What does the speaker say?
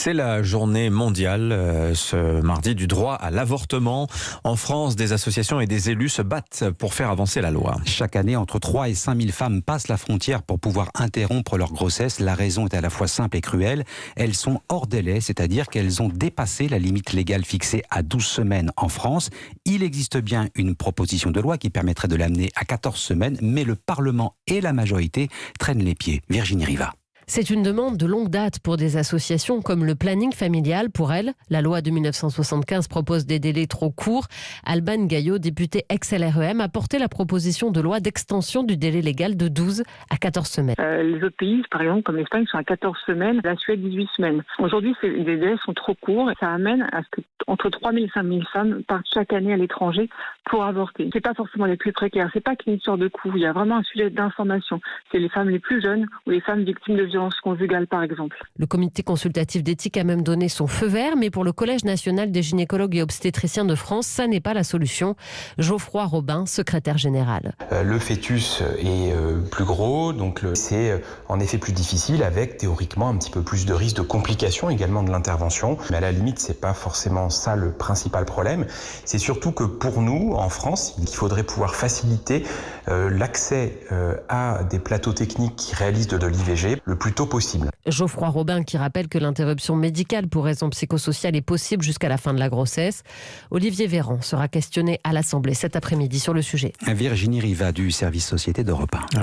C'est la journée mondiale ce mardi du droit à l'avortement. En France, des associations et des élus se battent pour faire avancer la loi. Chaque année, entre 3 et 5 000 femmes passent la frontière pour pouvoir interrompre leur grossesse. La raison est à la fois simple et cruelle. Elles sont hors délai, c'est-à-dire qu'elles ont dépassé la limite légale fixée à 12 semaines en France. Il existe bien une proposition de loi qui permettrait de l'amener à 14 semaines, mais le Parlement et la majorité traînent les pieds. Virginie Riva. C'est une demande de longue date pour des associations comme le planning familial. Pour elles, la loi de 1975 propose des délais trop courts. Alban Gaillot, député ex-LREM, a porté la proposition de loi d'extension du délai légal de 12 à 14 semaines. Les autres pays, par exemple, comme l'Espagne, sont à 14 semaines, la Suède 18 semaines. Aujourd'hui, les délais sont trop courts et ça amène à ce que entre 3 000 et 5 000 femmes partent chaque année à l'étranger pour avorter. C'est pas forcément les plus précaires, c'est pas qu'une histoire de coût. Il y a vraiment un sujet d'information. C'est les femmes les plus jeunes ou les femmes victimes de violences conjugales, par exemple. Le comité consultatif d'éthique a même donné son feu vert, mais pour le Collège national des gynécologues et obstétriciens de France, ça n'est pas la solution. Geoffroy Robin, secrétaire général. Le fœtus est plus gros, donc c'est en effet plus difficile, avec théoriquement un petit peu plus de risque de complications également de l'intervention. Mais à la limite, c'est pas forcément ça le principal problème. C'est surtout que pour nous, en France, il faudrait pouvoir faciliter l'accès à des plateaux techniques qui réalisent de l'IVG le plus tôt possible. Geoffroy Robin qui rappelle que l'interruption médicale pour raison psychosociale est possible jusqu'à la fin de la grossesse. Olivier Véran sera questionné à l'Assemblée cet après-midi sur le sujet. Virginie Riva du service Société d'Europe 1.